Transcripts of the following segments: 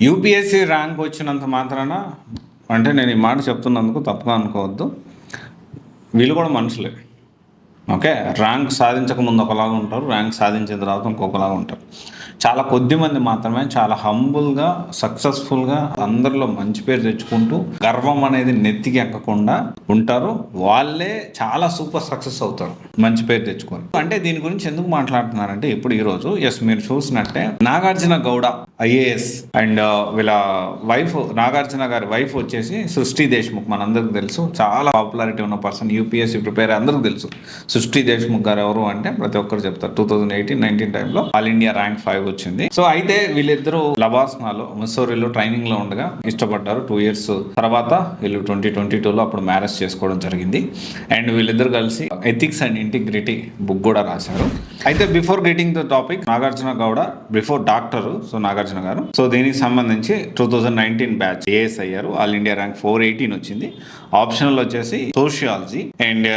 UPSC rank వచ్చినంత మాత్రాన అంటే నేను ఈ మాట చెప్తున్నందుకు తప్పుగా అనుకోవద్దు. వీళ్ళు కూడా మనుషులే. ఓకే, ర్యాంక్ సాధించక ముందు ఒకలాగా ఉంటారు, ర్యాంక్ సాధించిన తర్వాత ఇంకొకలాగా ఉంటారు. చాలా కొద్ది మంది మాత్రమే చాలా హంబుల్గా సక్సెస్ఫుల్గా అందరిలో మంచి పేరు తెచ్చుకుంటూ గర్వం అనేది నెత్తికి ఎక్కకుండా ఉంటారు. వాళ్ళే చాలా సూపర్ సక్సెస్ అవుతారు మంచి పేరు తెచ్చుకొని. అంటే దీని గురించి ఎందుకు మాట్లాడుతున్నారంటే ఇప్పుడు ఈరోజు మీరు చూసినట్టే నాగార్జున గౌడ ఐఏఎస్ అండ్ వీళ్ళ వైఫ్ నాగార్జున గారి వైఫ్ వచ్చేసి సృష్టి దేశ్ముఖ్, మనందరికి తెలుసు, చాలా పాపులారిటీ ఉన్న పర్సన్. యూపీఎస్సీ ప్రిపేర్ అందరికి తెలుసు. సృష్టి దేశ్ముఖ్ గారు ఎవరు అంటే ప్రతి ఒక్కరు చెప్తారు. 2018-19 టైంలో ఆల్ ఇండియా ర్యాంక్ 5 వచ్చింది. సో అయితే వీళ్ళిద్దరూ లబాస్నాలో మిస్సోరీలో ట్రైనింగ్ లో ఉండగా ఇష్టపడ్డారు. 2 years తర్వాత వీళ్ళు 2022లో అప్పుడు మ్యారేజ్ చేసుకోవడం జరిగింది. అండ్ వీళ్ళిద్దరు కలిసి ఎథిక్స్ అండ్ ఇంటిగ్రిటీ బుక్ కూడా రాశారు. అయితే before getting the topic, Nagarjuna Gowda before doctor, so Nagarjuna garu, so దీనికి సంబంధించి 2019 బ్యాచ్ ఏఎస్ అయ్యారు. ఆల్ ఇండియా ర్యాంక్ 418 వచ్చింది. ఆప్షనల్ వచ్చేసి సోషియాలజీ అండ్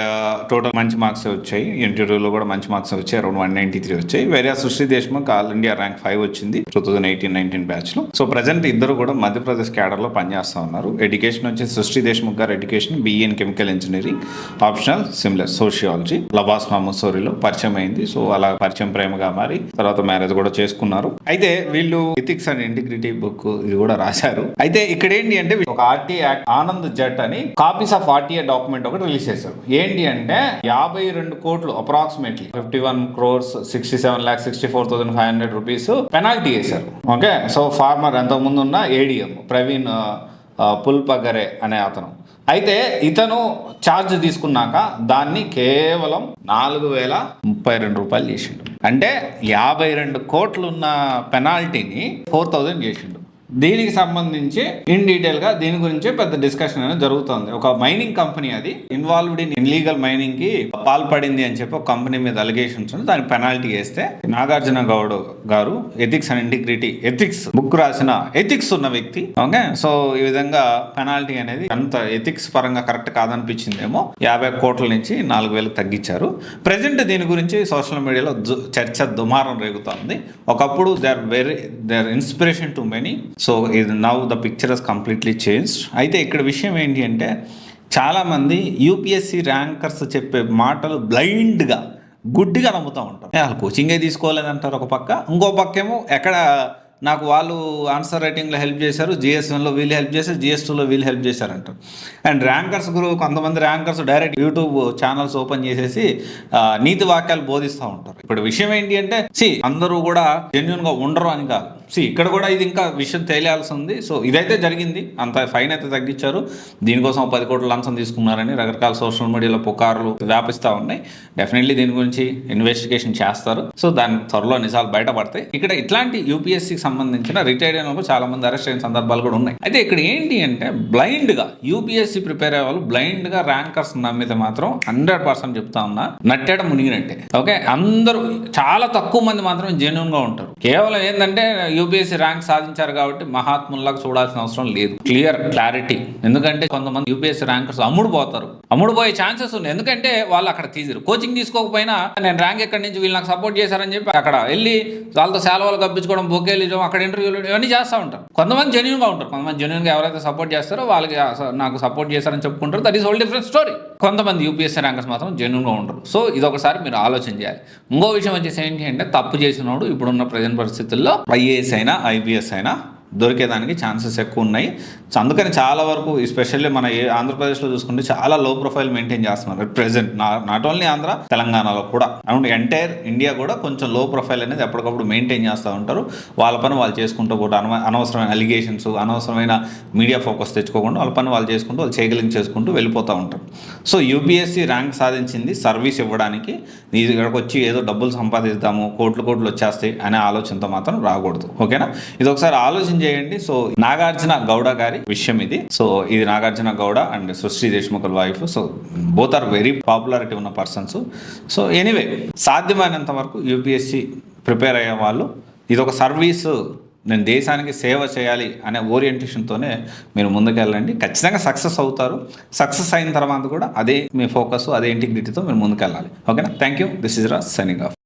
టోటల్ మంచి మార్క్స్ వచ్చాయి. ఇంటర్వ్యూలో కూడా మంచి మార్క్స్ వచ్చాయి, అరౌండ్ 193 వచ్చాయి. వేరే సృష్టి దేశ్ముఖ్ ఆల్ ఇండియా ర్యాంక్ 5 వచ్చింది 2018-19 బ్యాచ్ లో. సో ప్రజెంట్ ఇద్దరు కూడా మధ్యప్రదేశ్ క్యాడర్ లో పనిచేస్తా ఉన్నారు. ఎడ్యుకేషన్ వచ్చి సృష్టి దేశ్ముఖ్ గారు education BE in chemical engineering, optional similar sociology. లబాస్మా ముస్సోరీలో పరిచయం అయింది. సో అలా పరిచయం ప్రేమగా మారి తర్వాత మ్యారేజ్ కూడా చేసుకున్నారు. అయితే వీళ్ళు ఎథిక్స్ అండ్ ఇంటిగ్రిటీ బుక్ ఇది కూడా రాశారు. అయితే ఇక్కడ ఏంటి అంటే ఒక RTA యాక్ట్ ఆనంద్ జట్ అని కాపీస్ ఆఫ్ RTA డాక్యుమెంట్ ఒకటి రిలీజ్ చేశారు. ఏంటి అంటే 52 కోట్లు అప్రాక్సిమేట్లీ 51,67,64,500 రూపీస్ పెనాల్టీ వేశారు. ఓకే, సో ఫార్మర్ ఎంతకుముందు ఉన్న ADM ప్రవీణ్ పుల్పగరే అనే అతను. అయితే ఇతను ఛార్జ్ తీసుకున్నాక దాన్ని కేవలం 4,032 రూపాయలు చేసిండు. అంటే 52 కోట్లు ఉన్న పెనాల్టీని 4,000 చేసిండు. దీనికి సంబంధించి ఇన్ డీటెయిల్ గా దీని గురించి పెద్ద డిస్కషన్ అనేది జరుగుతుంది. ఒక మైనింగ్ కంపెనీ అది ఇన్వాల్వ్డ్ ఇన్ ఇన్లీగల్ మైనింగ్ కి పాల్పడింది అని చెప్పి ఒక కంపెనీ మీద అలిగేషన్స్ ఉంది. దాని పెనాల్టీ వేస్తే నాగార్జున గౌడ్ గారు ethics and integrity ethics book రాసిన ఎథిక్స్ ఉన్న వ్యక్తి. ఓకే, సో ఈ విధంగా పెనాల్టీ అనేది అంత ఎథిక్స్ పరంగా కరెక్ట్ కాదనిపించిందేమో 50 కోట్ల నుంచి 4,000 తగ్గించారు. ప్రెసెంట్ దీని గురించి సోషల్ మీడియాలో చర్చ దుమారం రేగుతోంది. ఒకప్పుడు they are inspiration to many. So ఇది now the picture has completely changed. అయితే ఇక్కడ విషయం ఏంటి అంటే చాలామంది యూపీఎస్సీ ర్యాంకర్స్ చెప్పే మాటలు బ్లైండ్గా గుడ్డిగా నమ్ముతూ ఉంటారు. వాళ్ళు కోచింగే తీసుకోలేదంటారు ఒక పక్క, ఇంకో పక్క ఏమో ఎక్కడ నాకు వాళ్ళు ఆన్సర్ రైటింగ్లో హెల్ప్ చేశారు, GS1లో వీళ్ళు హెల్ప్ చేశారు, GS2లో వీళ్ళు హెల్ప్ చేశారంటారు. అండ్ ర్యాంకర్స్ కొంతమంది rankers direct YouTube channels open చేసేసి నీతి వాక్యాలు బోధిస్తూ ఉంటారు. ఇప్పుడు విషయం ఏంటి అంటే అందరూ కూడా జెన్యున్గా ఉండరు అని కాదు. ఇక్కడ కూడా ఇది ఇంకా విషయం తేలియాల్సి ఉంది. సో ఇదైతే జరిగింది, అంత ఫైన్ అయితే తగ్గించారు. దీనికోసం 10 కోట్ల లంచం తీసుకున్నారని రకరకాల సోషల్ మీడియాలో పుకార్లు వ్యాపిస్తూ ఉన్నాయి. డెఫినెట్లీ దీని గురించి ఇన్వెస్టిగేషన్ చేస్తారు. సో దాని త్వరలో నిజాలు బయటపడతాయి. ఇక్కడ ఇట్లాంటి యూపీఎస్సీకి సంబంధించిన రిటైర్డ్ అయిన చాలా మంది అరెస్ట్ అయిన సందర్భాలు కూడా ఉన్నాయి. అయితే ఇక్కడ ఏంటి అంటే బ్లైండ్గా యూపీఎస్సీ ప్రిపేర్ అయ్యే వాళ్ళు బ్లైండ్గా ర్యాంకర్స్ నమ్మితే మాత్రం 100% చెప్తా ఉన్నా నట్టేట మునిగినట్టే. ఓకే, అందరూ చాలా తక్కువ మంది మాత్రమే జెన్యూన్గా ఉంటారు. కేవలం ఏంటంటే యూపీఎస్సీ ర్యాంక్ సాధించారు కాబట్టి మహాత్ముల్లాగా చూడాల్సిన అవసరం లేదు. క్లారిటీ. ఎందుకంటే కొంతమంది యూపీఎస్సీ ర్యాంకర్స్ అమ్ముడుపోయే ఛాన్సెస్ ఉన్నాయి. ఎందుకంటే వాళ్ళు అక్కడ కోచింగ్ తీసుకోకపోయినా నేను ర్యాంక్ ఎక్కడి నుంచి వీళ్ళు నాకు సపోర్ట్ చేశారని చెప్పి అక్కడ వెళ్ళి వాళ్ళతో సేలవాళ్ళు కప్పించుకోవడం, బొకేలు అక్కడ ఇంటర్వ్యూలు ఇవన్నీ చేస్తూ ఉంటారు. కొంతమంది జెన్యూన్గా ఉంటారు. కొంతమంది జెన్యూన్గా ఎవరైతే సపోర్ట్ చేస్తారో వాళ్ళకి నాకు సపోర్ట్ చేశారని చెప్పుకుంటారు. That is whole different story. కొంతమంది యూపీఎస్సీ ర్యాంకర్స్ మాత్రం జెన్యూన్గా ఉంటారు. సో ఇది ఒకసారి మీరు ఆలోచన చేయాలి. ఇంకో విషయం వచ్చేసి ఏంటి అంటే తప్పు చేసినోడు ఇప్పుడున్న ప్రజెంట్ పరిస్థితుల్లో IAS అయినా IPS అయినా దొరికేదానికి ఛాన్సెస్ ఎక్కువ ఉన్నాయి. సో అందుకని చాలా వరకు ఎస్పెషల్లీ మన ఆంధ్రప్రదేశ్లో చూసుకుంటే చాలా లో ప్రొఫైల్ మెయింటైన్ చేస్తున్నారు ప్రెసెంట్. నాట్ ఓన్లీ ఆంధ్ర, తెలంగాణలో కూడా అండ్ ఎంటైర్ ఇండియా కూడా కొంచెం లో ప్రొఫైల్ అనేది ఎప్పటికప్పుడు మెయింటైన్ చేస్తూ ఉంటారు. వాళ్ళ పని వాళ్ళు చేసుకుంటూ కూడా అనవసరమైన అలిగేషన్స్, అనవసరమైన మీడియా ఫోకస్ తెచ్చుకోకుండా వాళ్ళ పని వాళ్ళు చేసుకుంటూ వాళ్ళు చేసుకుంటూ వెళ్ళిపోతూ ఉంటారు. సో యూపీఎస్సీ ర్యాంక్ సాధించింది సర్వీస్ ఇవ్వడానికి. ఇక్కడికి వచ్చి ఏదో డబ్బులు సంపాదిద్దాము, కోట్లు వచ్చేస్తాయి అనే ఆలోచనతో మాత్రం రాకూడదు. ఓకేనా, ఇది ఒకసారి ఆలోచన చేయండి. సో నాగార్జున గౌడ గారి విషయం ఇది. సో ఇది Nagarjuna Gowda and Srishti Deshmukh wife. So both are very popularity ఉన్న పర్సన్స్. సో ఎనీవే సాధ్యమైనంత వరకు యూపీఎస్సీ ప్రిపేర్ అయ్యే వాళ్ళు ఇది ఒక సర్వీసు, నేను దేశానికి సేవ చేయాలి అనే ఓరియంటేషన్తోనే మీరు ముందుకెళ్ళండి. ఖచ్చితంగా సక్సెస్ అవుతారు. సక్సెస్ అయిన తర్వాత కూడా అదే మీ ఫోకస్, అదే ఇంటిగ్రిటీతో మీరు ముందుకెళ్ళాలి. ఓకేనా, thank you. This is Raj signing off.